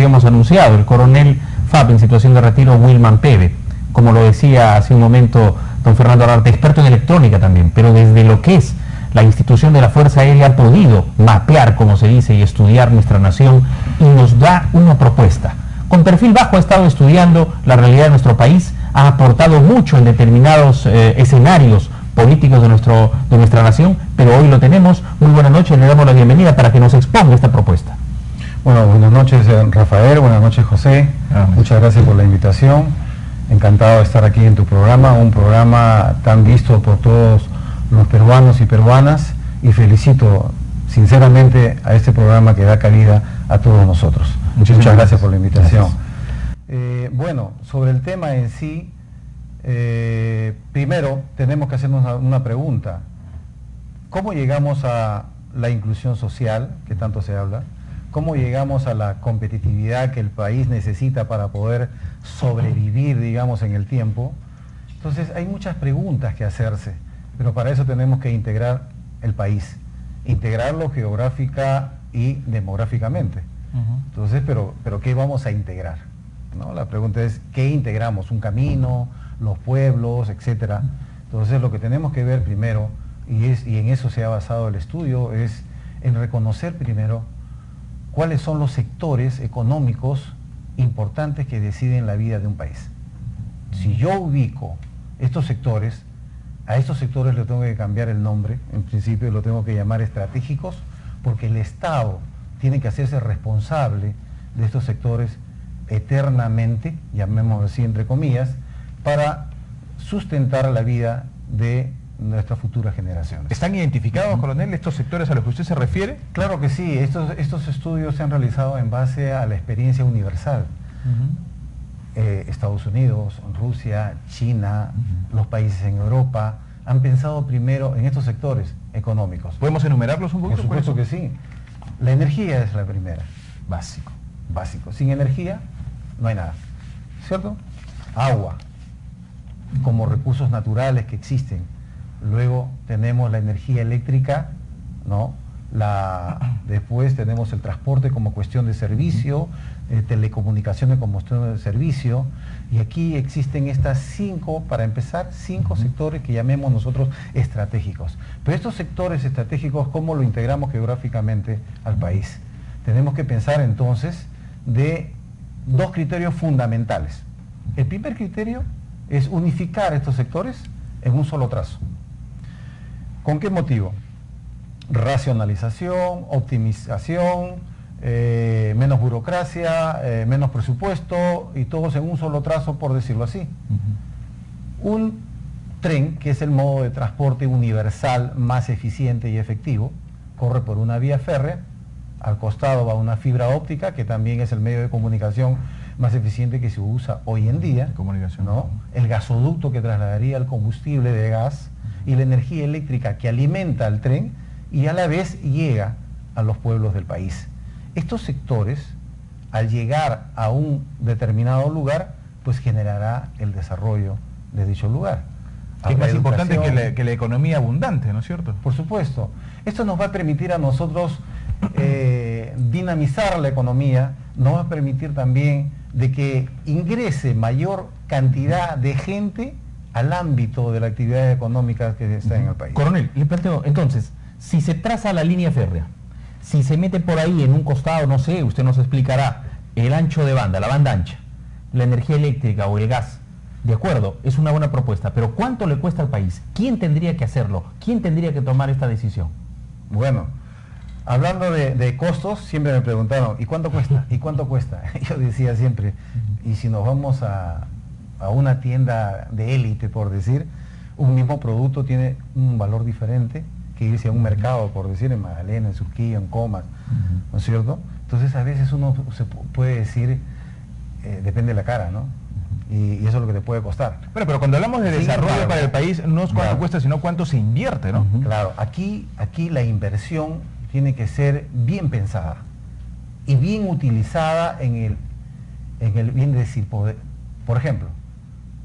habíamos anunciado, el coronel FAP en situación de retiro, Wilman Peve, como lo decía hace un momento don Fernando Ararte, experto en electrónica también, pero desde lo que es la institución de la Fuerza Aérea ha podido mapear, como se dice, y estudiar nuestra nación y nos da una propuesta. Con perfil bajo ha estado estudiando la realidad de nuestro país, ha aportado mucho en determinados escenarios políticos de nuestra nación, pero hoy lo tenemos. Muy buenas noches, le damos la bienvenida para que nos exponga esta propuesta. Bueno, buenas noches Rafael, buenas noches José, muchas gracias por la invitación, encantado de estar aquí en tu programa, un programa tan visto por todos los peruanos y peruanas, y felicito sinceramente a este programa que da cabida a todos nosotros. Muchas gracias por la invitación. Bueno, sobre el tema en sí, primero tenemos que hacernos una pregunta. ¿Cómo llegamos a la inclusión social, que tanto se habla? ¿Cómo llegamos a la competitividad que el país necesita para poder sobrevivir, digamos, en el tiempo? Entonces hay muchas preguntas que hacerse, pero para eso tenemos que integrar el país, integrarlo geográfica y demográficamente. Entonces, pero ¿qué vamos a integrar? ¿No? La pregunta es, ¿qué integramos? ¿Un camino? ¿Los pueblos? Etcétera. Entonces, lo que tenemos que ver primero, y en eso se ha basado el estudio, es en reconocer primero cuáles son los sectores económicos importantes que deciden la vida de un país. Si yo ubico estos sectores, a estos sectores le tengo que cambiar el nombre, en principio lo tengo que llamar estratégicos, porque el Estado tiene que hacerse responsable de estos sectores eternamente, llamémoslo así entre comillas, para sustentar la vida de nuestras futuras generaciones. ¿Están identificados, coronel, estos sectores a los que usted se refiere? Claro que sí, estos estudios se han realizado en base a la experiencia universal. Estados Unidos, Rusia, China, los países en Europa han pensado primero en estos sectores económicos. ¿Podemos enumerarlos un poco? Por supuesto que sí. La energía es la primera. Básico. Básico. Sin energía no hay nada, ¿cierto? Agua, como recursos naturales que existen. Luego tenemos la energía eléctrica, ¿no? Después tenemos el transporte como cuestión de servicio, telecomunicaciones como cuestión de servicio, y aquí existen estas para empezar, cinco sectores que llamemos nosotros estratégicos. Pero estos sectores estratégicos, ¿cómo lo integramos geográficamente al país? Tenemos que pensar entonces de dos criterios fundamentales. El primer criterio es unificar estos sectores en un solo trazo. ¿Con qué motivo? Racionalización, optimización, menos burocracia, menos presupuesto, y todos en un solo trazo, por decirlo así. Un tren, que es el modo de transporte universal más eficiente y efectivo, corre por una vía férrea, al costado va una fibra óptica, que también es el medio de comunicación más eficiente que se usa hoy en día, ¿no? El gasoducto que trasladaría el combustible de gas y la energía eléctrica que alimenta al tren y a la vez llega a los pueblos del país. Estos sectores, al llegar a un determinado lugar, pues generará el desarrollo de dicho lugar. Es más importante que la economía abundante, ¿no es cierto? Por supuesto. Esto nos va a permitir a nosotros dinamizar la economía, nos va a permitir también de que ingrese mayor cantidad de gente al ámbito de la actividad económica que está en el país. Coronel, le planteo, entonces, si se traza la línea férrea, si se mete por ahí en un costado, no sé, usted nos explicará, el ancho de banda, la banda ancha, la energía eléctrica o el gas, de acuerdo, es una buena propuesta, pero ¿cuánto le cuesta al país? ¿Quién tendría que hacerlo? ¿Quién tendría que tomar esta decisión? Bueno, hablando de costos, siempre me preguntaron, ¿y cuánto cuesta? ¿Y cuánto cuesta? Yo decía siempre, y si nos vamos a una tienda de élite, por decir, un mismo producto tiene un valor diferente que irse a un mercado, por decir, en Magdalena, en Surquillo, en Comas, ¿no es cierto? Entonces a veces uno se puede decir, depende de la cara, ¿no? Y eso es lo que te puede costar. Bueno, pero cuando hablamos de desarrollo para el país, no es cuánto cuesta, sino cuánto se invierte, ¿no? Claro, aquí la inversión tiene que ser bien pensada y bien utilizada en el bien decir, por ejemplo,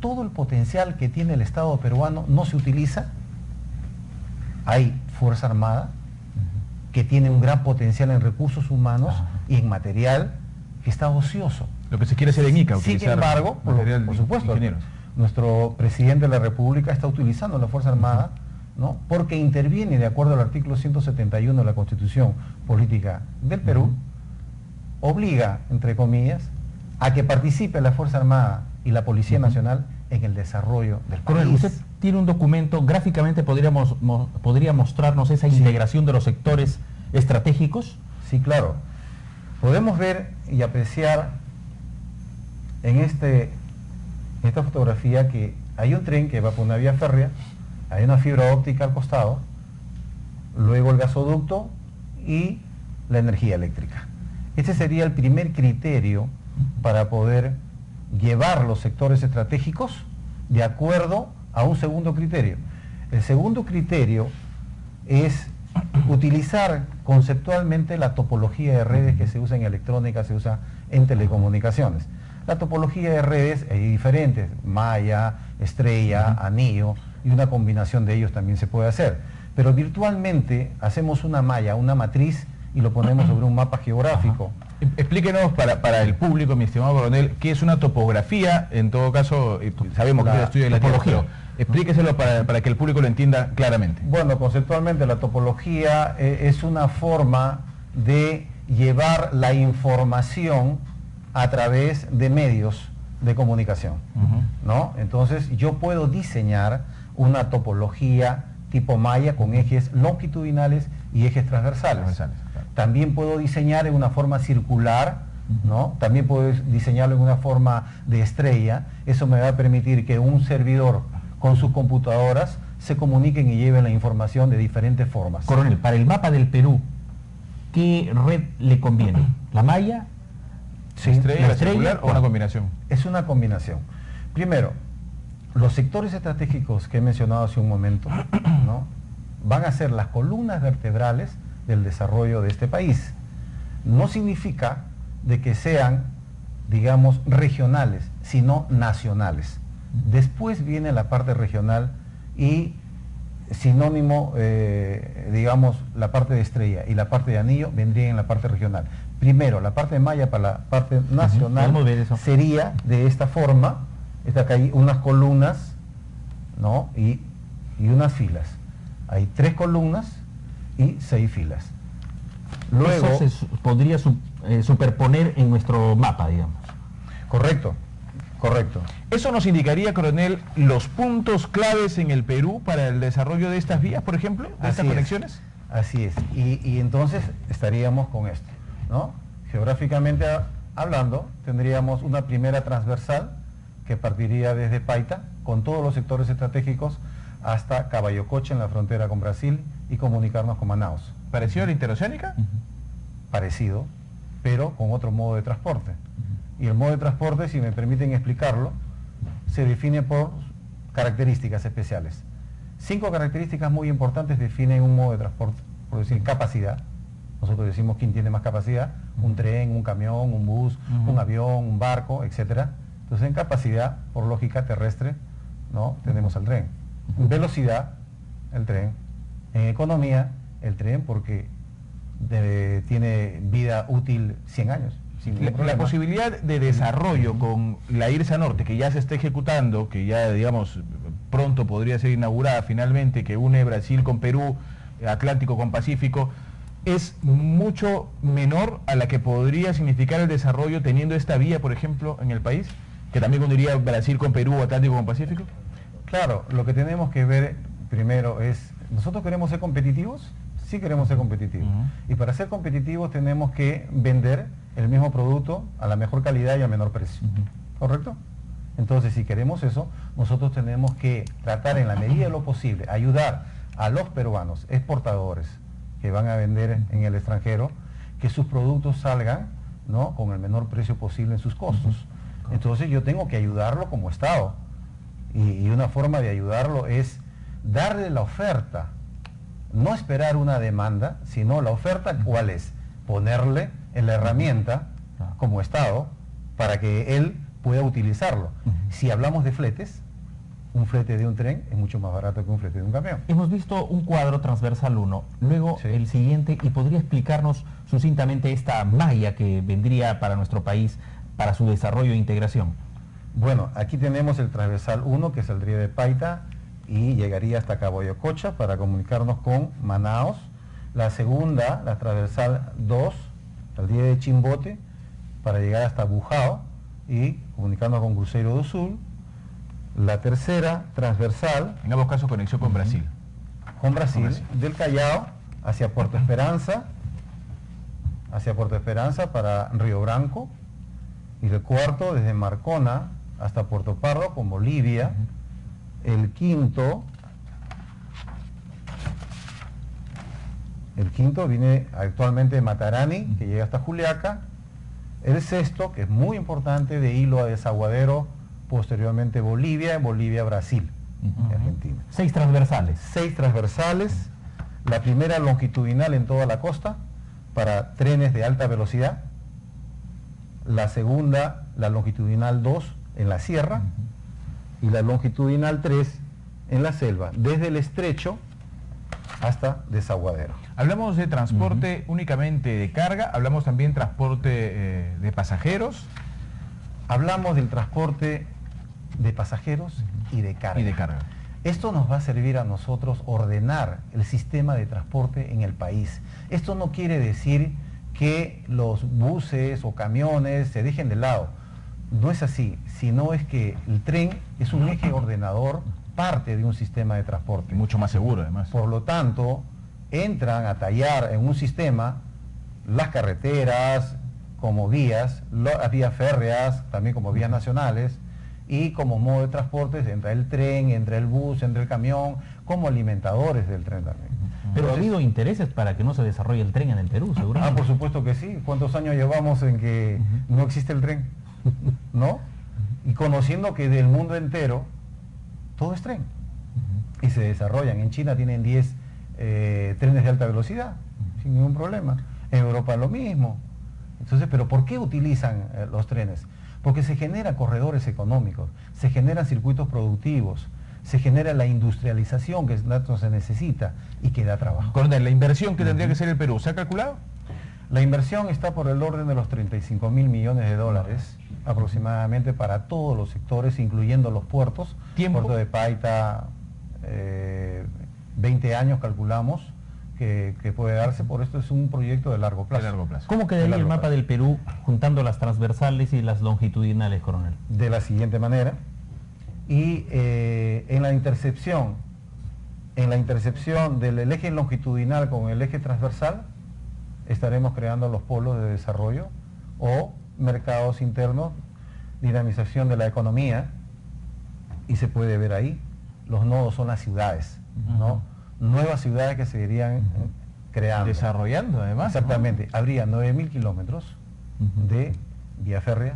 todo el potencial que tiene el Estado peruano no se utiliza. Hay Fuerza Armada que tiene un gran potencial en recursos humanos y en material que está ocioso. Lo que se quiere hacer en ICA, Sin utilizar embargo, por supuesto, ingenieros. nuestro presidente de la República está utilizando la Fuerza Armada, ¿no? Porque interviene de acuerdo al artículo 171 de la Constitución Política del Perú, obliga, entre comillas, a que participe la Fuerza Armada y la Policía Nacional en el desarrollo del Coronel, país. usted tiene un documento, gráficamente podría mostrarnos esa integración de los sectores estratégicos. Sí, claro. Podemos ver y apreciar en esta fotografía que hay un tren que va por una vía férrea, hay una fibra óptica al costado, luego el gasoducto y la energía eléctrica. Este sería el primer criterio para poder llevar los sectores estratégicos de acuerdo a un segundo criterio. El segundo criterio es utilizar conceptualmente la topología de redes que se usa en electrónica, se usa en telecomunicaciones. La topología de redes hay diferentes, malla, estrella, anillo, y una combinación de ellos también se puede hacer. Pero virtualmente hacemos una malla, una matriz, y lo ponemos sobre un mapa geográfico. Explíquenos para el público, mi estimado coronel, qué es una topografía. En todo caso, sabemos que es el estudio de la topología. Explíqueselo para que el público lo entienda claramente. Bueno, conceptualmente la topología es una forma de llevar la información a través de medios de comunicación, ¿no? Entonces yo puedo diseñar una topología tipo malla con ejes longitudinales y ejes transversales. También puedo diseñar en una forma circular, ¿no? También puedo diseñarlo en una forma de estrella. Eso me va a permitir que un servidor con sus computadoras se comuniquen y lleven la información de diferentes formas. Coronel, para el mapa del Perú, ¿qué red le conviene? ¿La malla? Sí, ¿la circular o una combinación? Es una combinación. Primero, los sectores estratégicos que he mencionado hace un momento, ¿no? Van a ser las columnas vertebrales del desarrollo de este país. No significa de que sean, digamos, regionales, sino nacionales. Después viene la parte regional y sinónimo, digamos, la parte de estrella y la parte de anillo vendría en la parte regional. Primero, la parte de malla para la parte nacional sería de esta forma. Acá hay unas columnas, ¿no? y unas filas. Hay 3 columnas y 6 filas. Luego, eso se podría superponer en nuestro mapa, digamos. Correcto, correcto. ¿Eso nos indicaría, coronel, los puntos claves en el Perú para el desarrollo de estas vías, por ejemplo, de estas conexiones? Así es. Y entonces estaríamos con esto, ¿no? Geográficamente hablando, tendríamos una primera transversal que partiría desde Paita, con todos los sectores estratégicos, hasta Caballocoche en la frontera con Brasil y comunicarnos con Manaus. ¿Parecido a la interoceánica? Parecido, pero con otro modo de transporte. Y el modo de transporte, si me permiten explicarlo, se define por características especiales. 5 características muy importantes definen un modo de transporte, por decir capacidad. Nosotros decimos quién tiene más capacidad, un tren, un camión, un bus, un avión, un barco, etc. Entonces en capacidad, por lógica terrestre, ¿no? Tenemos al tren. En velocidad, el tren. En economía, el tren, porque tiene vida útil 100 años. La posibilidad de desarrollo con la IRSA Norte, que ya se está ejecutando, que ya, digamos, pronto podría ser inaugurada finalmente, que une Brasil con Perú, Atlántico con Pacífico, es mucho menor a la que podría significar el desarrollo teniendo esta vía, por ejemplo, en el país, que también uniría Brasil con Perú, Atlántico con Pacífico. Claro, lo que tenemos que ver primero es, ¿nosotros queremos ser competitivos? Sí queremos ser competitivos. Y para ser competitivos tenemos que vender el mismo producto a la mejor calidad y a menor precio. ¿Correcto? Entonces, si queremos eso, nosotros tenemos que tratar en la medida de lo posible, ayudar a los peruanos exportadores que van a vender en el extranjero, que sus productos salgan, ¿no?, con el menor precio posible en sus costos. Entonces yo tengo que ayudarlo como Estado. Y una forma de ayudarlo es darle la oferta, no esperar una demanda, sino la oferta, ¿cuál es? Ponerle en la herramienta como Estado para que él pueda utilizarlo. Si hablamos de fletes, un flete de un tren es mucho más barato que un flete de un camión. Hemos visto un cuadro transversal 1, luego Sí. el siguiente, y podría explicarnos sucintamente esta malla que vendría para nuestro país para su desarrollo e integración. Bueno, aquí tenemos el transversal 1 que saldría de Paita y llegaría hasta Cabo Yococha para comunicarnos con Manaos. La segunda, la transversal 2, saldría de Chimbote para llegar hasta Bujao y comunicarnos con Cruzeiro do Sul. La tercera, transversal, En ambos casos conexión con Brasil. con Brasil, del Callao hacia Puerto Esperanza, para Río Branco, y el cuarto desde Marcona hasta Puerto Pardo con Bolivia. El quinto viene actualmente de Matarani, que llega hasta Juliaca. El sexto, que es muy importante, de Hilo a Desaguadero, posteriormente Bolivia, Brasil, Argentina. 6 transversales. 6 transversales, la primera longitudinal en toda la costa para trenes de alta velocidad, la segunda, la longitudinal 2 en la sierra y la longitudinal 3 en la selva, desde el estrecho hasta Desaguadero. Hablamos de transporte únicamente de carga, hablamos también transporte de pasajeros. Hablamos del transporte de pasajeros y de carga. Y de carga. Esto nos va a servir a nosotros ordenar el sistema de transporte en el país. Esto no quiere decir que los buses o camiones se dejen de lado. No es así, sino es que el tren es un eje ordenador, parte de un sistema de transporte. Mucho más seguro, además. Por lo tanto, entran a tallar en un sistema las carreteras como vías, las vías férreas también como vías nacionales, y como modo de transporte entra el tren, entra el bus, entra el camión, como alimentadores del tren también. Pero ha Entonces, habido intereses para que no se desarrolle el tren en el Perú, seguramente. por supuesto que sí. ¿Cuántos años llevamos en que no existe el tren? ¿No? Y conociendo que del mundo entero todo es tren. Y se desarrollan. En China tienen 10 trenes de alta velocidad, sin ningún problema. En Europa lo mismo. Entonces, ¿pero por qué utilizan los trenes? Porque se generan corredores económicos, se generan circuitos productivos, se genera la industrialización que tanto se necesita y que da trabajo. Coronel, la inversión que tendría que ser el Perú, ¿se ha calculado? La inversión está por el orden de los 35.000 millones de dólares aproximadamente para todos los sectores, incluyendo los puertos. ¿Tiempo? Puerto de Paita, 20 años calculamos que puede darse, por esto es un proyecto de largo plazo. De largo plazo. ¿Cómo quedaría De el largo mapa plazo. del Perú juntando las transversales y las longitudinales, coronel? De la siguiente manera, y en la intercepción del eje longitudinal con el eje transversal, estaremos creando los polos de desarrollo o mercados internos, dinamización de la economía, y se puede ver ahí, los nodos son las ciudades, ¿no? Nuevas ciudades que se irían creando. Desarrollando, además. Exactamente, habría 9.000 kilómetros de vía férrea,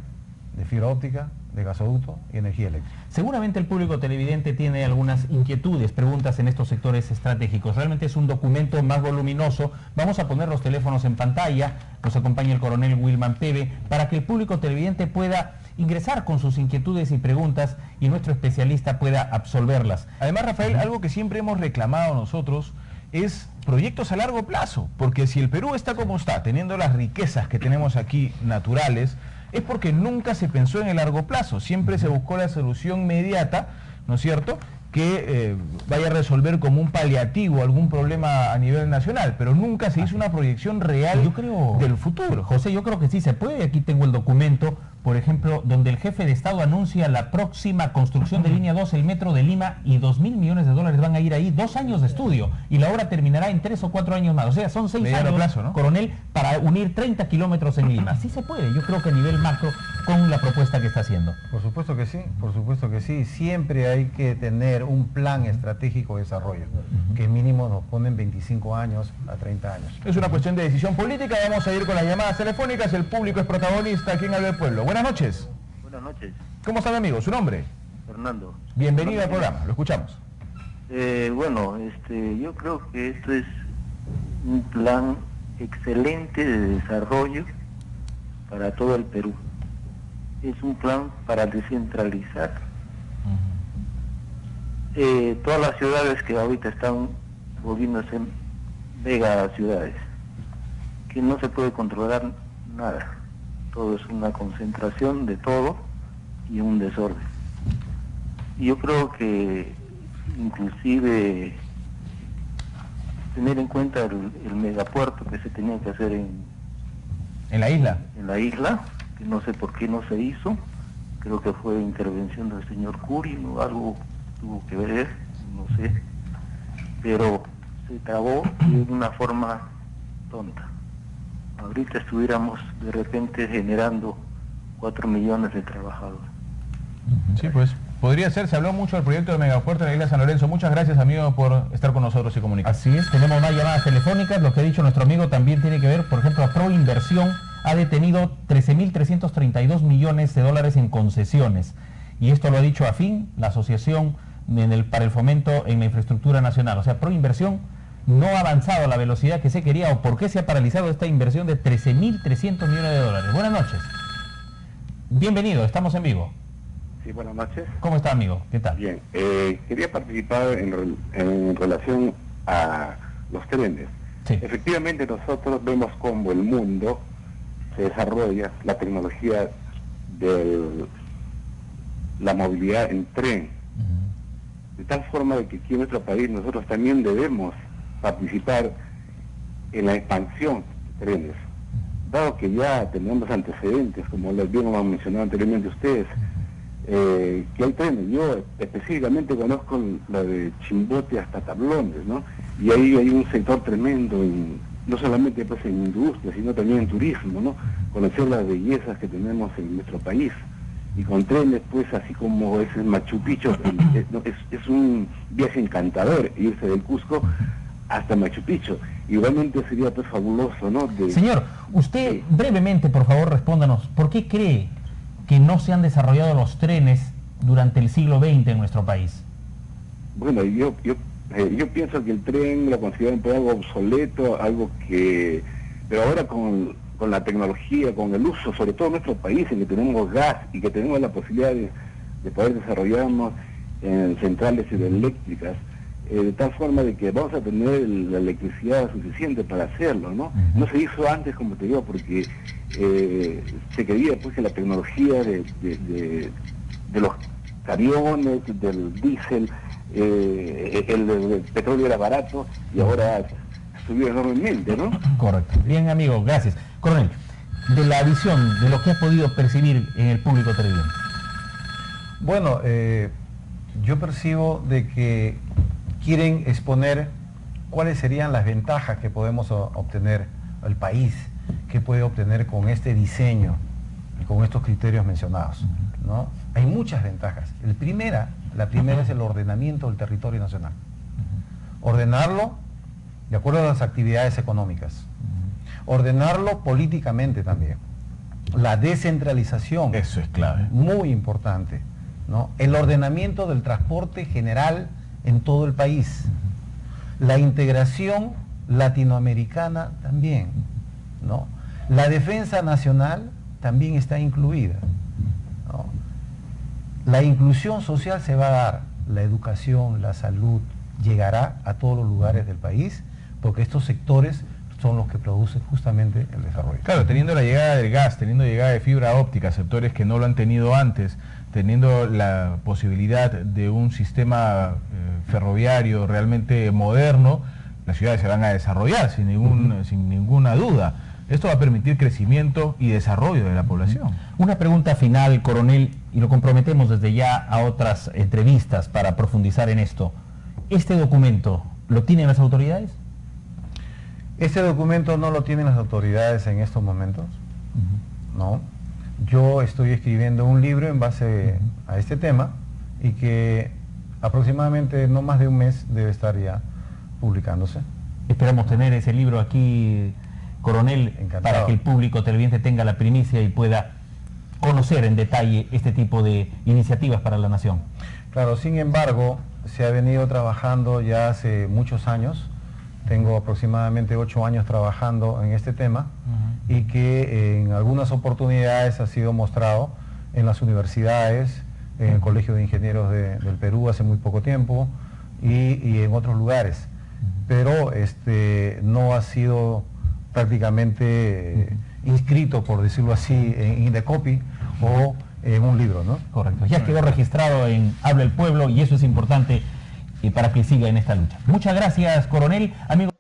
de fibra óptica, de gasoducto y energía eléctrica. Seguramente el público televidente tiene algunas inquietudes, preguntas en estos sectores estratégicos. Realmente es un documento más voluminoso. Vamos a poner los teléfonos en pantalla. Nos acompaña el coronel Wilman Peve para que el público televidente pueda ingresar con sus inquietudes y preguntas y nuestro especialista pueda absolverlas. Además, Rafael, algo que siempre hemos reclamado nosotros es proyectos a largo plazo, porque si el Perú está como está, teniendo las riquezas que tenemos aquí naturales, es porque nunca se pensó en el largo plazo, siempre se buscó la solución inmediata, ¿no es cierto?, que vaya a resolver como un paliativo algún problema a nivel nacional, pero nunca se hizo una proyección real del futuro. José, yo creo que sí se puede. Aquí tengo el documento, por ejemplo, donde el jefe de Estado anuncia la próxima construcción de línea 2, el metro de Lima, y 2.000 millones de dólares van a ir ahí, 2 años de estudio, y la obra terminará en 3 o 4 años más. O sea, son 6 Mediano años, plazo, ¿no? coronel, para unir 30 kilómetros en Lima. Sí se puede, yo creo que a nivel macro, con la propuesta que está haciendo. Por supuesto que sí, por supuesto que sí. Siempre hay que tener un plan estratégico de desarrollo, que mínimo nos ponen 25 años a 30 años. Es una cuestión de decisión política. Vamos a ir con las llamadas telefónicas. El público es protagonista aquí en Habla del Pueblo. Buenas noches. Buenas noches, ¿Cómo está mi amigo? ¿Su nombre? Fernando. Bienvenido al programa. Lo escuchamos. Yo creo que esto es un plan excelente de desarrollo para todo el Perú. Es un plan para descentralizar todas las ciudades que ahorita están volviéndose mega ciudades, que no se puede controlar nada, todo es una concentración de todo y un desorden. Y yo creo que inclusive tener en cuenta el megapuerto que se tenía que hacer ¿En la isla? en la isla, que no sé por qué no se hizo, creo que fue intervención del señor Curi, o algo tuvo que ver, no sé, pero se trabó de una forma tonta. Ahorita estuviéramos de repente generando 4 millones de trabajadores. Sí, pues podría ser. Se habló mucho del proyecto de megapuerto de la isla de San Lorenzo. Muchas gracias, amigo, por estar con nosotros y comunicar. Así es, tenemos más llamadas telefónicas. Lo que ha dicho nuestro amigo también tiene que ver, por ejemplo, a Proinversión ha detenido 13.332 millones de dólares en concesiones. Y esto lo ha dicho AFIN, la Asociación para el Fomento en la Infraestructura Nacional. O sea, Proinversión no ha avanzado a la velocidad que se quería. ¿O por qué se ha paralizado esta inversión de 13.300 millones de dólares? Buenas noches. Bienvenido, estamos en vivo. Sí, buenas noches. ¿Cómo está, amigo? ¿Qué tal? Bien, quería participar en relación a los trenes. Sí. Efectivamente, nosotros vemos cómo el mundo se desarrolla la tecnología de la movilidad en tren, de tal forma de que aquí en nuestro país nosotros también debemos participar en la expansión de trenes, dado que ya tenemos antecedentes, como les bien han mencionado anteriormente ustedes, que hay trenes. Yo específicamente conozco la de Chimbote hasta Tablones, ¿no? Y ahí hay un sector tremendo, no solamente pues en industria, sino también en turismo, ¿no? Conocer las bellezas que tenemos en nuestro país. Y con trenes, pues así como es el Machu Picchu, es un viaje encantador irse del Cusco hasta Machu Picchu. Igualmente sería pues fabuloso, ¿no? Señor, usted brevemente, por favor, respóndanos, ¿por qué cree que no se han desarrollado los trenes durante el siglo XX en nuestro país? Bueno, yo pienso que el tren lo consideran pues algo obsoleto, algo que... Pero ahora con la tecnología, con el uso, sobre todo en nuestro país, en que tenemos gas y que tenemos la posibilidad de poder desarrollarnos en centrales hidroeléctricas, de tal forma de que vamos a tener la electricidad suficiente para hacerlo, ¿no? No se hizo antes, como te digo, porque se creía pues que la tecnología de los camiones, del diésel, el petróleo era barato y ahora subió enormemente, ¿no? Correcto. Bien, amigo, gracias. Coronel, de la visión, de lo que has podido percibir en el público televidente. Bueno, yo percibo de que quieren exponer cuáles serían las ventajas que podemos obtener el país, que puede obtener con este diseño y con estos criterios mencionados, ¿no? Hay muchas ventajas. La primera es el ordenamiento del territorio nacional. Ordenarlo de acuerdo a las actividades económicas. Ordenarlo políticamente también. La descentralización. Eso es clave. Muy importante, ¿no? El ordenamiento del transporte general en todo el país. La integración latinoamericana también, ¿no? La defensa nacional también está incluida, ¿no? La inclusión social se va a dar, la educación, la salud, llegará a todos los lugares del país, porque estos sectores son los que producen justamente el desarrollo. Claro, teniendo la llegada del gas, teniendo llegada de fibra óptica, sectores que no lo han tenido antes, teniendo la posibilidad de un sistema ferroviario realmente moderno, las ciudades se van a desarrollar sin ninguna duda. Esto va a permitir crecimiento y desarrollo de la población. Una pregunta final, coronel, y lo comprometemos desde ya a otras entrevistas para profundizar en esto. ¿Este documento lo tienen las autoridades? Este documento no lo tienen las autoridades en estos momentos, ¿no? Yo estoy escribiendo un libro en base a este tema y que aproximadamente no más de un mes debe estar ya publicándose. Esperamos tener ese libro aquí, coronel, Encantado. para que el público televidente tenga la primicia y pueda conocer en detalle este tipo de iniciativas para la nación. Claro, sin embargo, se ha venido trabajando ya hace muchos años. Tengo aproximadamente 8 años trabajando en este tema y que en algunas oportunidades ha sido mostrado en las universidades en el Colegio de Ingenieros del Perú hace muy poco tiempo y en otros lugares, pero no ha sido prácticamente inscrito, por decirlo así, en Indecopi o en un libro, ¿no? Correcto, ya quedó registrado en Habla el Pueblo y eso es importante para que siga en esta lucha. Muchas gracias, coronel. Amigos.